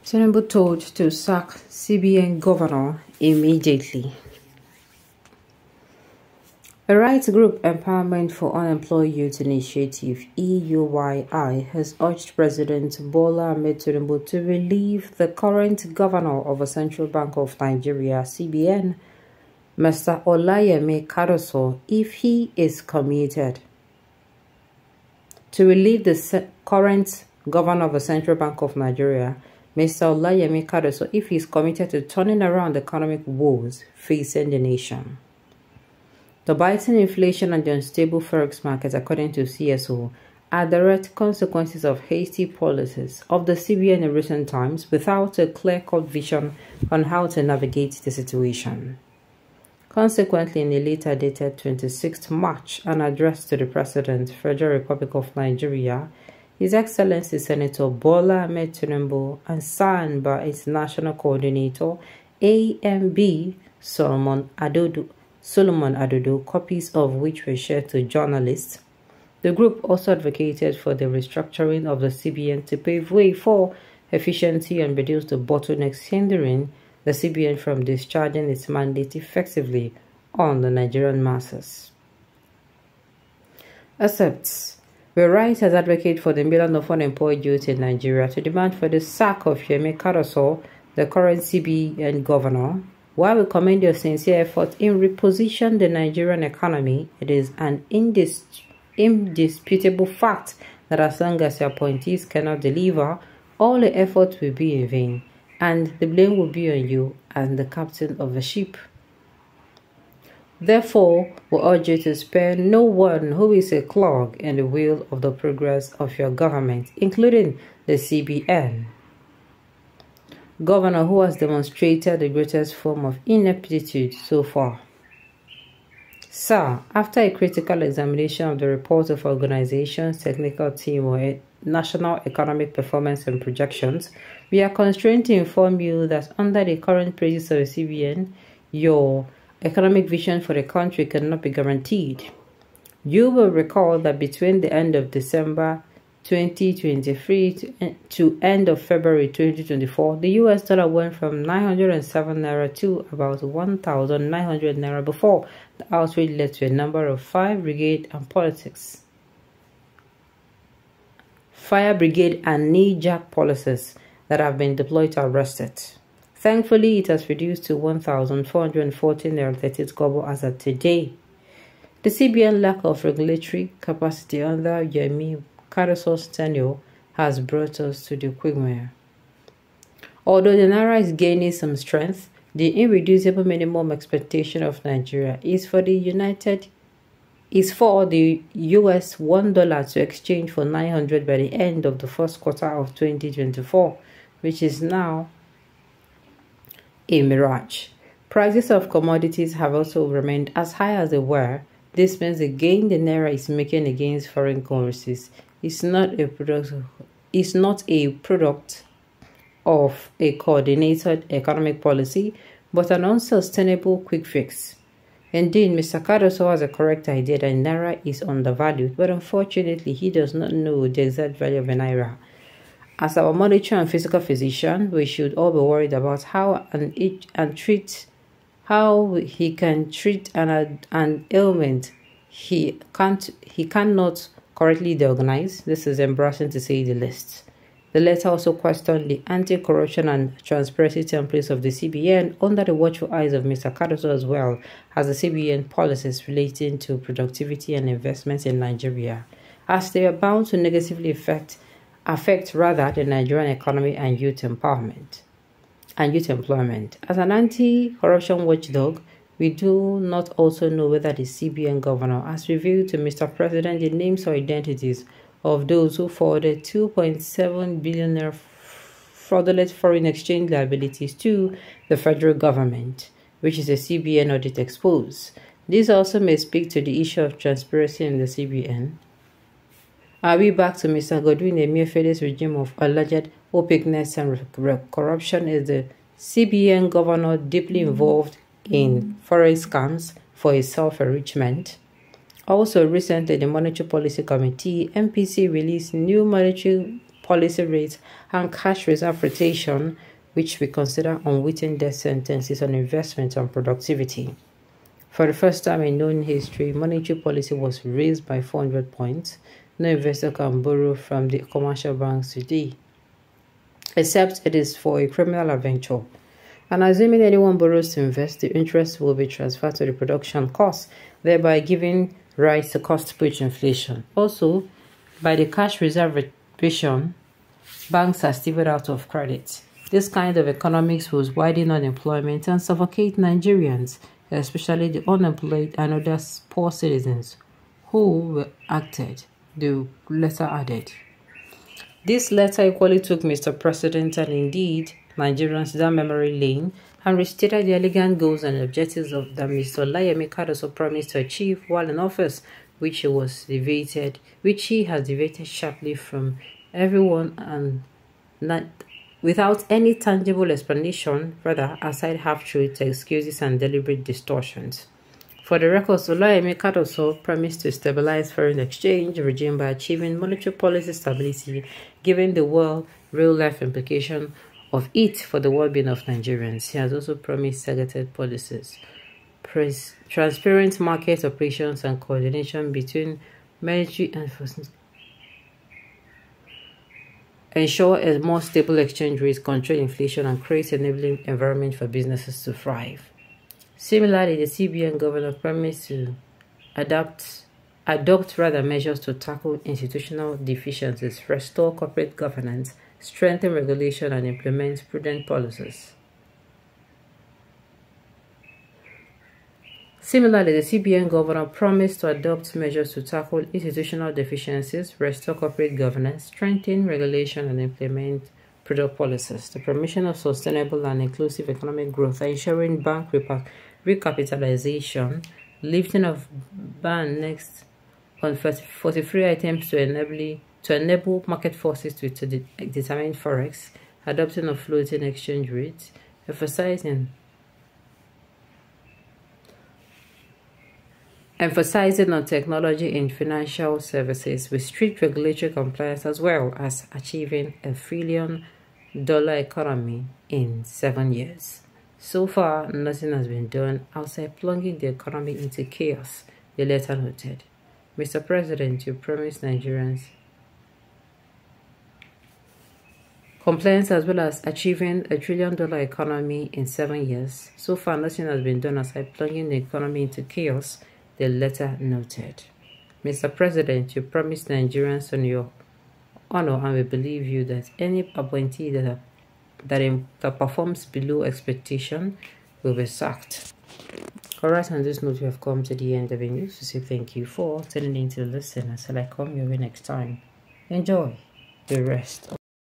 Tinubu told to sack CBN governor immediately. A rights group Empowerment for Unemployed Youth Initiative (EUYI) has urged President Bola Ahmed Tinubu to relieve the current governor of the Central Bank of Nigeria (CBN), Mr. Olayemi Cardoso, if he is committed. To relieve the current governor of the Central Bank of Nigeria, Mr. Olayemi Cardoso, if he is committed to turning around the economic woes facing the nation. The biting inflation and the unstable forex market, according to CSO, are direct consequences of hasty policies of the CBN in recent times without a clear-cut vision on how to navigate the situation. Consequently, in a later dated 26th March, an address to the President, Federal Republic of Nigeria, His Excellency Senator Bola Ahmed Tinubu, and signed by its National Coordinator, AMB Solomon Adodo, copies of which were shared to journalists. The group also advocated for the restructuring of the CBN to pave way for efficiency and reduce the bottlenecks hindering the CBN from discharging its mandate effectively on the Nigerian masses. Accepts. We rise as advocate for the million of unemployed youth in Nigeria to demand for the sack of Yemi Cardoso, the current CBN governor. While we commend your sincere effort in repositioning the Nigerian economy, it is an indisputable fact that as long as your appointees cannot deliver, all the effort will be in vain, and the blame will be on you and the captain of the ship. Therefore, we urge you to spare no one who is a clog in the wheel of the progress of your government, including the CBN. Governor who has demonstrated the greatest form of ineptitude so far. Sir, after a critical examination of the report of organization's technical team or National Economic Performance and Projections, we are constrained to inform you that under the current practice of the CBN, your economic vision for the country cannot be guaranteed. You will recall that between the end of December 2023 to end of February 2024, the US dollar went from 907 naira to about 1,900 naira before the outrage led to a number of fire brigade and knee-jerk policies that have been deployed to arrest it. Thankfully, it has reduced to 1,414 naira 30 kobo as of today. The CBN lack of regulatory capacity under Yemi Cardoso's tenure has brought us to the quagmire. Although the naira is gaining some strength, the irreducible minimum expectation of Nigeria is for the US $1 to exchange for 900 by the end of the first quarter of 2024, which is now a mirage. Prices of commodities have also remained as high as they were. This means the gain the naira is making against foreign currencies is not a product of a coordinated economic policy, but an unsustainable quick fix. Indeed, Mr. Cardoso has a correct idea that naira is undervalued, but unfortunately, he does not know the exact value of a naira. As our monetary and physical physician, we should all be worried about how he can treat an ailment he cannot correctly diagnose. This is embarrassing to say the least. The letter also questioned the anti-corruption and transparency templates of the CBN under the watchful eyes of Mr. Cardoso, as well as the CBN policies relating to productivity and investments in Nigeria, as they are bound to negatively affect the Nigerian economy and youth employment. As an anti-corruption watchdog, we do not also know whether the CBN governor has revealed to Mr. President the names or identities of those who forwarded 2.7 billion fraudulent foreign exchange liabilities to the federal government, which is a CBN audit exposed. This also may speak to the issue of transparency in the CBN. Are we back to Mr. Godwin Emefiele's regime of alleged opaqueness and corruption? Is the CBN governor deeply involved in forex scams for his self-enrichment? Also, recently, the Monetary Policy Committee, MPC, released new monetary policy rate, and cash reserve rotation, which we consider unwitting death sentences on investment and productivity. For the first time in known history, monetary policy was raised by 400 points. No investor can borrow from the commercial banks today, except it is for a criminal adventure. And assuming anyone borrows to invest, the interest will be transferred to the production cost, thereby giving rise to cost-push inflation. Also, by the cash reserve rotation, banks are still out of credit. This kind of economics will widen unemployment and suffocate Nigerians, especially the unemployed and other poor citizens who were acted, the letter added. This letter equally took Mr. President and indeed Nigerians down memory lane and restated the elegant goals and objectives that Mr. Olayemi Cardoso promised to achieve while in office, which he has deviated sharply from everyone and not without any tangible explanation, rather aside half-truths, excuses, and deliberate distortions. For the record, Olayemi Cardoso promised to stabilize foreign exchange regime by achieving monetary policy stability, given the world real-life implication of it for the well-being of Nigerians. He has also promised targeted policies, transparent market operations, and coordination between military and forces. Ensure a more stable exchange rate, control inflation, and create an enabling environment for businesses to thrive. Similarly, the CBN governor promised to adopt measures to tackle institutional deficiencies, restore corporate governance, strengthen regulation, and implement prudent policies. Similarly, the CBN governor promised to adopt measures to tackle institutional deficiencies, restore corporate governance, strengthen regulation, and implement prudent policies. The promotion of sustainable and inclusive economic growth, ensuring bank recapitalization, lifting of ban next on 43 items to enable market forces to determine forex, adopting of floating exchange rates, emphasizing on technology in financial services with strict regulatory compliance, as well as achieving a $1 trillion economy in 7 years. So far, nothing has been done outside plunging the economy into chaos, the letter noted. Mr. President, you promised Nigerians compliance as well as achieving a $1 trillion economy in 7 years. So far, nothing has been done outside plunging the economy into chaos, the letter noted. Mr. President, you promised Nigerians on your honor, and we believe you, that any appointee that performs below expectation will be sacked. Alright, on this note, we have come to the end of the news. To say thank you for tuning in to listen. Until I come your way next time, enjoy the rest.